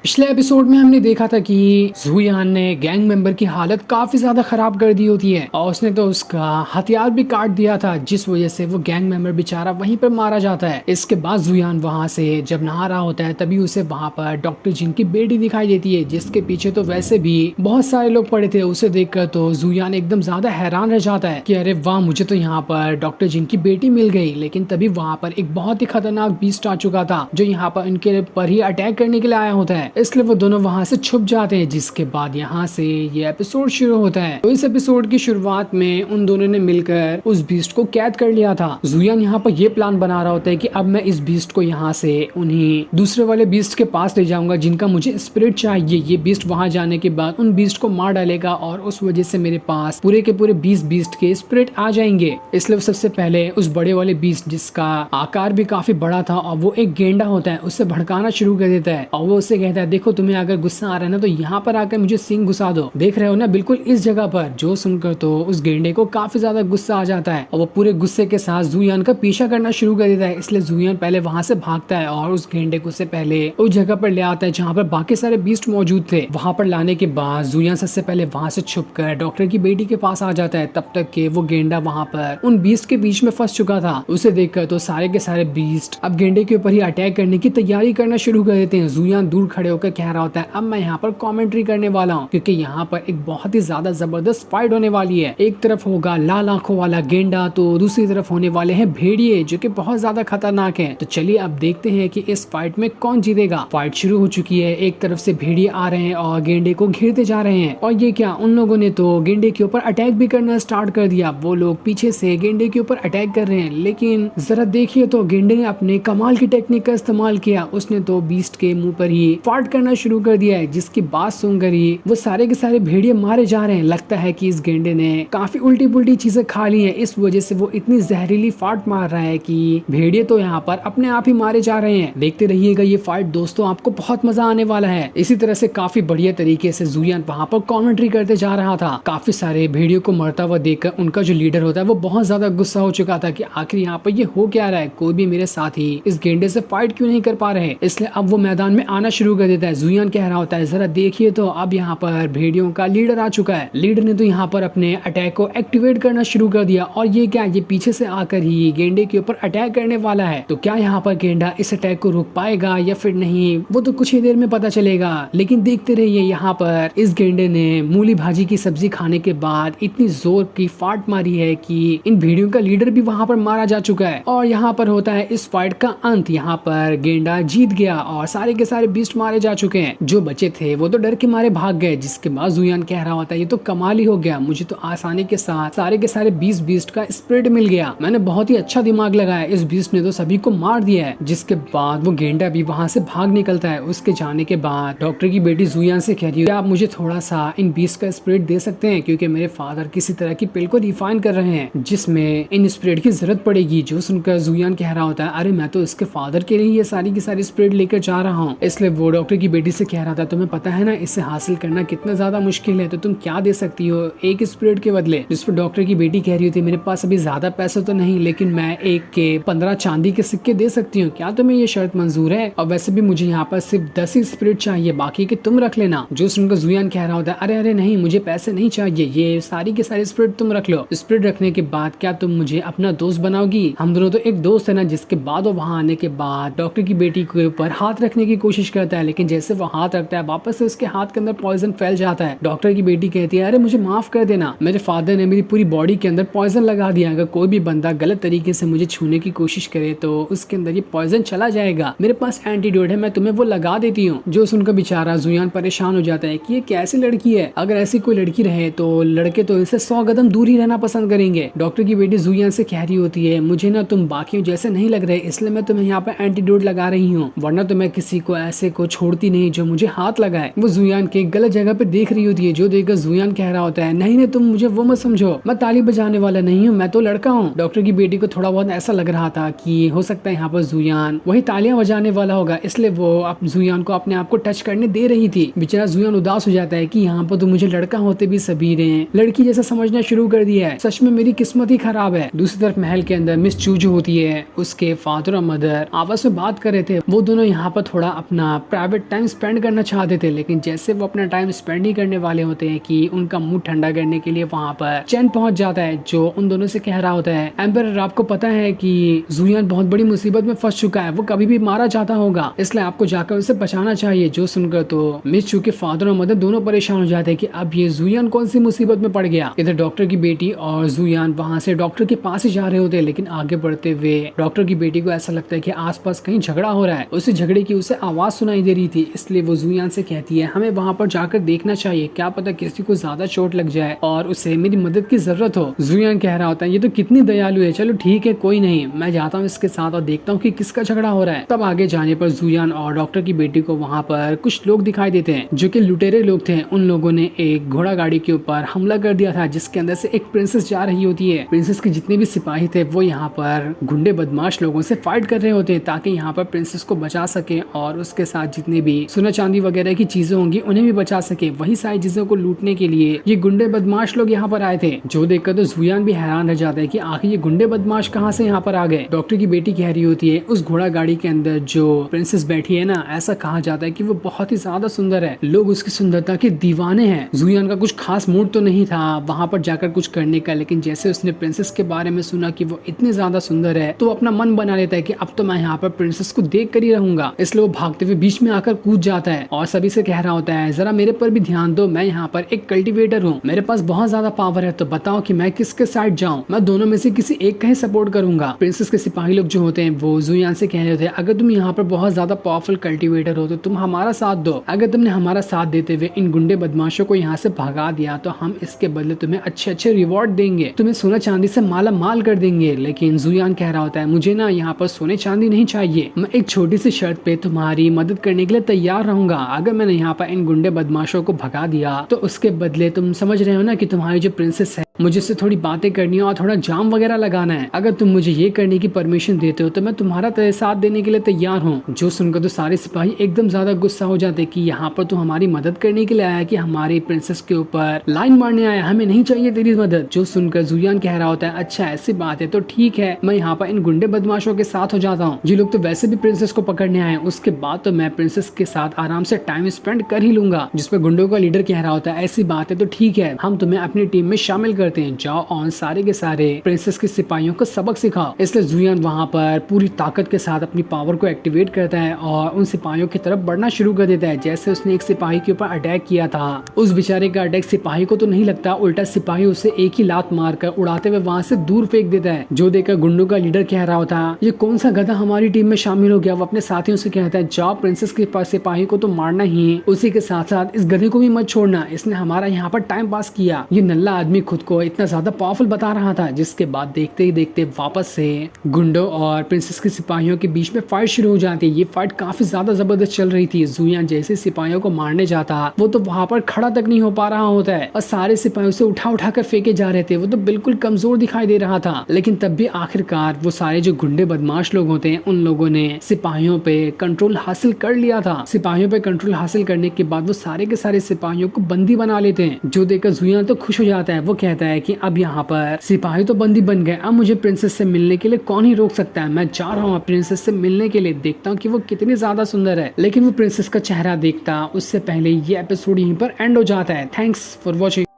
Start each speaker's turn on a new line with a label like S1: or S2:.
S1: पिछले एपिसोड में हमने देखा था कि जुयान ने गैंग मेंबर की हालत काफी ज्यादा खराब कर दी होती है और उसने तो उसका हथियार भी काट दिया था, जिस वजह से वो गैंग मेंबर बेचारा वहीं पर मारा जाता है। इसके बाद जुयान वहां से जब नहा रहा होता है तभी उसे वहां पर डॉक्टर जिन की बेटी दिखाई देती है, जिसके पीछे तो वैसे भी बहुत सारे लोग पड़े थे। उसे देखकर तो जुयान एकदम ज्यादा हैरान रह जाता है कि अरे वाह, मुझे तो यहाँ पर डॉक्टर जिन की बेटी मिल गई। लेकिन तभी वहाँ पर एक बहुत ही खतरनाक बीस्ट आ चुका था जो यहाँ पर उनके पर ही अटैक करने के लिए आया होता है, इसलिए वो दोनों वहां से छुप जाते हैं। जिसके बाद यहाँ से ये एपिसोड शुरू होता है। तो इस एपिसोड की शुरुआत में उन दोनों ने मिलकर उस बीस्ट को कैद कर लिया था। जुयान यहाँ पर ये प्लान बना रहा होता है कि अब मैं इस बीस्ट को यहाँ से उन्हीं दूसरे वाले बीस्ट के पास ले जाऊंगा जिनका मुझे स्पिरिट चाहिए। ये बीस्ट वहां जाने के बाद उन बीस्ट को मार डालेगा और उस वजह से मेरे पास पूरे के पूरे 20 बीस्ट के स्पिरिट आ जाएंगे। इसलिए सबसे पहले उस बड़े वाले बीस्ट जिसका आकार भी काफी बड़ा था और वो एक गेंडा होता है, उससे भड़काना शुरू कर देता है और वो उससे कहता है देखो तुम्हें अगर गुस्सा आ रहा है ना तो यहाँ पर आकर मुझे सिंग घुसा दो, देख रहे हो ना बिल्कुल इस जगह पर। जो सुनकर तो उस गेंडे को काफी ज्यादा गुस्सा आ जाता है और वो पूरे गुस्से के साथ जुयान का पीछा करना शुरू कर देता है। इसलिए जुयान पहले वहां से भागता है और उस गेंडे को से पहले उस जगह पर ले आता है जहाँ पर बाकी सारे बीस्ट मौजूद थे। वहां पर लाने के बाद जुयान सबसे पहले वहां से छुपकर डॉक्टर की बेटी के पास आ जाता है। तब तक के वो गेंडा वहां पर उन बीस्ट के बीच में फंस चुका था। उसे देखकर तो सारे के सारे बीस्ट अब गेंडे के ऊपर ही अटैक करने की तैयारी करना शुरू कर देते हैं। जुयान दूर खड़े होकर कह रहा होता है अब मैं यहाँ पर कमेंट्री करने वाला हूँ क्योंकि यहाँ पर एक बहुत ही ज्यादा जबरदस्त फाइट होने वाली है। एक तरफ होगा लाल आंखों वाला गेंडा तो दूसरी तरफ होने वाले हैं भेड़िए जो कि बहुत ज्यादा खतरनाक है। तो चलिए अब देखते हैं कि इस फाइट में कौन जीतेगा। फाइट शुरू हो चुकी है। एक तरफ से भेड़िए आ रहे हैं और गेंडे को घेरते जा रहे हैं और ये क्या, उन लोगों ने तो गेंडे के ऊपर अटैक भी करना स्टार्ट कर दिया। वो लोग पीछे से गेंडे के ऊपर अटैक कर रहे हैं, लेकिन जरा देखिए तो गेंडे ने अपने कमाल की टेक्निक का इस्तेमाल किया। उसने तो बीस्ट के मुंह पर ही फाट करना शुरू कर दिया है, जिसकी बात सुनकर ही वो सारे के सारे भेड़िए मारे जा रहे हैं। लगता है कि इस गेंडे ने काफी उल्टी पुल्टी चीजें खा ली हैं, इस वजह से वो इतनी जहरीली फाट मार रहा है कि भेड़िए तो यहाँ पर अपने आप ही मारे जा रहे हैं। देखते रहिएगा ये फाइट दोस्तों, आपको बहुत मजा आने वाला है। इसी तरह से काफी बढ़िया तरीके से जुयान वहाँ पर कॉमेंट्री करते जा रहा था। काफी सारे भेड़ियों को मरता हुआ देखकर उनका जो लीडर होता है वो बहुत ज्यादा गुस्सा हो चुका था कि आखिर यहाँ पर ये हो क्या रहा है, कोई भी मेरे साथी इस गेंडे से फाइट क्यों नहीं कर पा रहे। इसलिए अब वो मैदान में आना शुरू कर देता है। जुयान कह रहा होता है जरा देखिए तो अब यहाँ पर भेड़ियों का लीडर आ चुका है। लीडर ने तो यहाँ पर अपने अटैक को एक्टिवेट करना शुरू कर दिया और ये क्या, ये पीछे से आकर ही गेंडे के ऊपर अटैक करने वाला है। तो क्या यहाँ पर गेंडा इस अटैक को रोक पाएगा या फिर नहीं, वो तो कुछ ही देर में पता चलेगा। लेकिन देखते रहिए यहाँ पर इस गेंडे ने मूली भाजी की सब्जी खाने के बाद इतनी जोर की फाट मारी है कि इन भेड़ियों का लीडर भी वहाँ पर मारा जा चुका है। और यहाँ पर होता है इस फाइट का अंत। यहाँ पर गेंडा जीत गया और सारे के सारे बीस्ट मारे जा चुके हैं। जो बचे थे वो तो डर के मारे भाग गए। जिसके बाद जुयान कह रहा होता है ये तो कमाल ही हो गया, मुझे तो आसानी के साथ सारे के सारे 20 बीस्ट का स्प्रेड मिल गया। मैंने बहुत ही अच्छा दिमाग लगाया, इस बीस्ट ने तो सभी को मार दिया है। जिसके बाद वो गेंडा भी वहाँ से भाग निकलता है। उसके जाने के बाद डॉक्टर की बेटी जुयान से कह रही है आप मुझे थोड़ा सा इन बीस्ट का स्प्रेड दे सकते हैं क्योंकि मेरे फादर किसी तरह की पिल को रिफाइन कर रहे हैं जिसमें इन स्प्रेड की जरूरत पड़ेगी। जो सुनकर जुयान कह रहा होता है अरे मैं तो इसके फादर के लिए ये सारी की सारी स्प्रेड लेकर जा रहा हूँ। इसलिए वो डॉक्टर की बेटी से कह रहा था तुम्हें पता है ना इसे हासिल करना कितना ज्यादा मुश्किल है, तो तुम क्या दे सकती हो एक स्प्रेड के बदले। जिस पर डॉक्टर की बेटी कह रही थी मेरे पास अभी ज्यादा पैसा तो नहीं, लेकिन मैं एक के 15 चांदी के सिक्के दे सकती हूँ, क्या तुम्हें ये शर्त मंजूर है? और वैसे भी मुझे यहाँ पर सिर्फ 10 ही स्प्रेड चाहिए, बाकी के तुम रख लेना। जो सुनकर जुयान कह रहा होता है अरे अरे नहीं, मुझे पैसे नहीं चाहिए, ये सारी के सारी स्प्रेड तुम रख लो। स्प्रेड रखने के बाद क्या तुम मुझे अपना दोस्त बनाओगी? हम दोनों तो एक दोस्त है ना। जिसके बाद वो वहाँ आने के बाद डॉक्टर की बेटी के ऊपर हाथ रखने की कोशिश करता है, लेकिन जैसे वो हाथ रखता है वापस से उसके हाथ के अंदर पॉइजन फैल जाता है। डॉक्टर की बेटी कहती है अरे मुझे माफ कर देना, मेरे फादर ने मेरी पूरी बॉडी के अंदर पॉइजन लगा दिया, अगर कोई भी बंदा गलत तरीके से मुझे छूने की कोशिश करे तो उसके अंदर ये पॉइजन चला जाएगा, मेरे पास एंटीडोट है, मैं तुम्हें वो लगा देती हूँ। जो सुनकर बेचारा जुयान परेशान हो जाता है कि ये कैसी लड़की है, अगर ऐसी कोई लड़की रहे तो लड़के तो इससे 100 कदम दूर ही रहना पसंद करेंगे। डॉक्टर की बेटी जुयान से कह रही होती है मुझे ना तुम बाकियों जैसे नहीं लग रहे, इसलिए मैं तुम्हें यहाँ पर एंटीडोट लगा रही हूँ, वरना तो मैं किसी को ऐसे को छोड़ती नहीं जो मुझे हाथ लगाए। वो जुयान के गलत जगह पे देख रही होती है। जो देखकर जुयान कह रहा होता है नहीं नहीं तुम मुझे वो मत समझो, मैं ताली बजाने वाला नहीं हूँ, मैं तो लड़का हूँ। डॉक्टर की बेटी को थोड़ा बहुत ऐसा लग रहा था कि हो सकता है यहाँ पर जुयान वही तालियां बजाने वाला होगा, इसलिए वो अब जुयान को अपने आप को टच करने दे रही थी। बेचारा जुयान उदास हो जाता है कि यहाँ पर तो मुझे लड़का होते भी सबीरे हैं, लड़की जैसा समझना शुरू कर दिया है, सच में मेरी किस्मत ही खराब है। दूसरी तरफ महल के अंदर मिस चूजू होती है, उसके फादर और मदर आपस में बात कर रहे थे। वो दोनों यहाँ पर थोड़ा अपना प्राइवेट पे टाइम स्पेंड करना चाहते थे, लेकिन जैसे वो अपना टाइम स्पेंड ही करने वाले होते हैं कि उनका मूड ठंडा करने के लिए वहाँ पर चैन पहुंच जाता है, जो उन दोनों से कह रहा होता है, एम्परर आपको पता है कि जुयान बहुत बड़ी मुसीबत में फंस चुका है, वो कभी भी मारा जाता होगा, इसलिए आपको जाकर उसे बचाना चाहिए। जो सुनकर तो मिस चू के फादर और मदर दोनों परेशान हो जाते हैं कि अब ये जुयान कौन सी मुसीबत में पड़ गया। इधर डॉक्टर की बेटी और जुयान वहाँ से डॉक्टर के पास ही जा रहे होते हैं, लेकिन आगे बढ़ते हुए डॉक्टर की बेटी को ऐसा लगता है कि आसपास कहीं झगड़ा हो रहा है। उस झगड़े की उसे आवाज सुनाई दे रही थी, इसलिए वो जुयान से कहती है हमें वहाँ पर जाकर देखना चाहिए, क्या पता किसी को ज्यादा चोट लग जाए और उसे मेरी मदद की जरूरत हो। जुयान कह रहा होता है ये तो कितनी दयालु है, चलो ठीक है कोई नहीं, मैं जाता हूँ इसके साथ और देखता हूँ कि किसका झगड़ा हो रहा है। तब आगे जाने पर जुयान और डॉक्टर की बेटी को वहाँ पर कुछ लोग दिखाई देते हैं जो कि लुटेरे लोग थे। उन लोगों ने एक घोड़ा गाड़ी के ऊपर हमला कर दिया था, जिसके अंदर से एक प्रिंसेस जा रही होती है। प्रिंसेस के जितने भी सिपाही थे वो यहाँ पर गुंडे बदमाश लोगों से फाइट कर रहे होते हैं ताकि यहाँ पर प्रिंसेस को बचा सके और उसके साथ जितनी भी सोना चांदी वगैरह की चीजें होंगी उन्हें भी बचा सके। वही सारी चीजों को लूटने के लिए ये गुंडे बदमाश लोग यहाँ पर आए थे, जो देखकर तो जुयान भी हैरान रह जाता है कि आखिर ये गुंडे बदमाश कहाँ से यहाँ पर आ गए। डॉक्टर की बेटी कह रही होती है उस घोड़ा गाड़ी के अंदर जो प्रिंसेस बैठी है ना, ऐसा कहा जाता है कि वो बहुत ही ज्यादा सुंदर है, लोग उसकी सुंदरता के दीवाने हैं। जुयान का कुछ खास मूड तो नहीं था वहाँ पर जाकर कुछ करने का, लेकिन जैसे उसने प्रिंसेस के बारे में सुना कि वो इतनी ज्यादा सुंदर है तो अपना मन बना लेता है कि अब तो मैं यहाँ पर प्रिंसेस को देख कर ही रहूंगा। इसलिए वो भागते हुए बीच में आकर कूद जाता है और सभी से कह रहा होता है जरा मेरे पर भी ध्यान दो, मैं यहाँ पर एक कल्टीवेटर हूँ, मेरे पास बहुत ज्यादा पावर है, तो बताओ कि मैं किसके साइड जाऊँ, मैं दोनों में से किसी एक का ही सपोर्ट करूंगा। प्रिंसेस के सिपाही लोग जो होते हैं वो जुयान से कह रहे होते हैं अगर तुम यहाँ पर बहुत ज्यादा पावरफुल कल्टीवेटर हो तो तुम हमारा साथ दो, अगर तुमने हमारा साथ देते हुए इन गुंडे बदमाशों को यहाँ से भगा दिया तो हम इसके बदले तुम्हें अच्छे अच्छे रिवॉर्ड देंगे, तुम्हें सोना चांदी से माला माल कर देंगे। लेकिन जुयान कह रहा होता है मुझे ना यहाँ पर सोने चांदी नहीं चाहिए, मैं एक छोटी सी शर्त पे तुम्हारी मदद करने के लिए तैयार रहूंगा। अगर मैंने यहाँ पर इन गुंडे बदमाशों को भगा दिया तो उसके बदले तुम समझ रहे हो ना कि तुम्हारी जो प्रिंसेस है मुझे से थोड़ी बातें करनी है और थोड़ा जाम वगैरह लगाना है, अगर तुम मुझे ये करने की परमिशन देते हो तो मैं तुम्हारा साथ देने के लिए तैयार हूँ। जो सुनकर तो सारे सिपाही एकदम ज्यादा गुस्सा हो जाते कि यहाँ पर तू हमारी मदद करने के लिए आया कि हमारी प्रिंसेस के ऊपर लाइन मारने आया, हमें नहीं चाहिए तेरी मदद। जो सुनकर जुयान कह रहा होता है अच्छा ऐसी बात है तो ठीक है, मैं यहाँ पर इन गुंडे बदमाशों के साथ हो जाता हूँ, ये लोग तो वैसे भी प्रिंसेस को पकड़ने आए, उसके बाद तो मैं प्रिंसेस के साथ आराम से टाइम स्पेंड कर ही लूंगा। जिसपे गुंडों का लीडर कह रहा होता है ऐसी बात है तो ठीक है, हम तुम्हें अपनी टीम में शामिल करते हैं, जाओ और सारे के सारे प्रिंसेस के सिपाहियों को सबक सिखाओ। इसलिए जुयान वहाँ पर पूरी ताकत के साथ अपनी पावर को एक्टिवेट करता है और उन सिपाहियों की तरफ बढ़ना शुरू कर देता है। जैसे उसने एक सिपाही के ऊपर अटैक किया था, उस बेचारे का अटैक सिपाही को तो नहीं लगता, उल्टा सिपाही उसे एक ही लात मारकर उड़ाते हुए वहाँ से दूर फेंक देता है। जो देखकर गुंडों का लीडर कह रहा होता ये कौन सा गधा हमारी टीम में शामिल हो गया। वो अपने साथियों से कहता है जाओ प्रिंसेस के पास सिपाही को तो मारना ही, उसी के साथ साथ इस गधे को भी मत छोड़ना, इसने हमारा यहाँ पर टाइम पास किया। ये नल्ला आदमी खुद को इतना ज्यादा पावरफुल बता रहा था। जिसके बाद देखते ही देखते वापस से गुंडों और प्रिंसेस के सिपाहियों के बीच में फाइट शुरू हो जाती है। ये फाइट काफी ज्यादा जबरदस्त चल रही थी। जुयान जैसे सिपाहियों को मारने जाता वो तो वहां पर खड़ा तक नहीं हो पा रहा होता है और सारे सिपाही उसे उठा उठा कर फेंके जा रहे थे। वो तो बिल्कुल कमजोर दिखाई दे रहा था, लेकिन तब भी आखिरकार वो सारे जो गुंडे बदमाश लोग होते हैं उन लोगों ने सिपाहियों पे कंट्रोल हासिल कर लिया था। सिपाहियों पे कंट्रोल हासिल करने के बाद वो सारे के सारे सिपाहियों को बंदी बना लेते हैं। जो देखकर जुयान तो खुश हो जाता है, वो कहता है कि अब यहाँ पर सिपाही तो बंदी बन गए, अब मुझे प्रिंसेस से मिलने के लिए कौन ही रोक सकता है। मैं जा रहा हूँ प्रिंसेस से मिलने के लिए, देखता हूँ कि वो कितनी ज्यादा सुंदर है। लेकिन वो प्रिंसेस का चेहरा देखता उससे पहले ये एपिसोड यहीं पर एंड हो जाता है। Thanks for watching.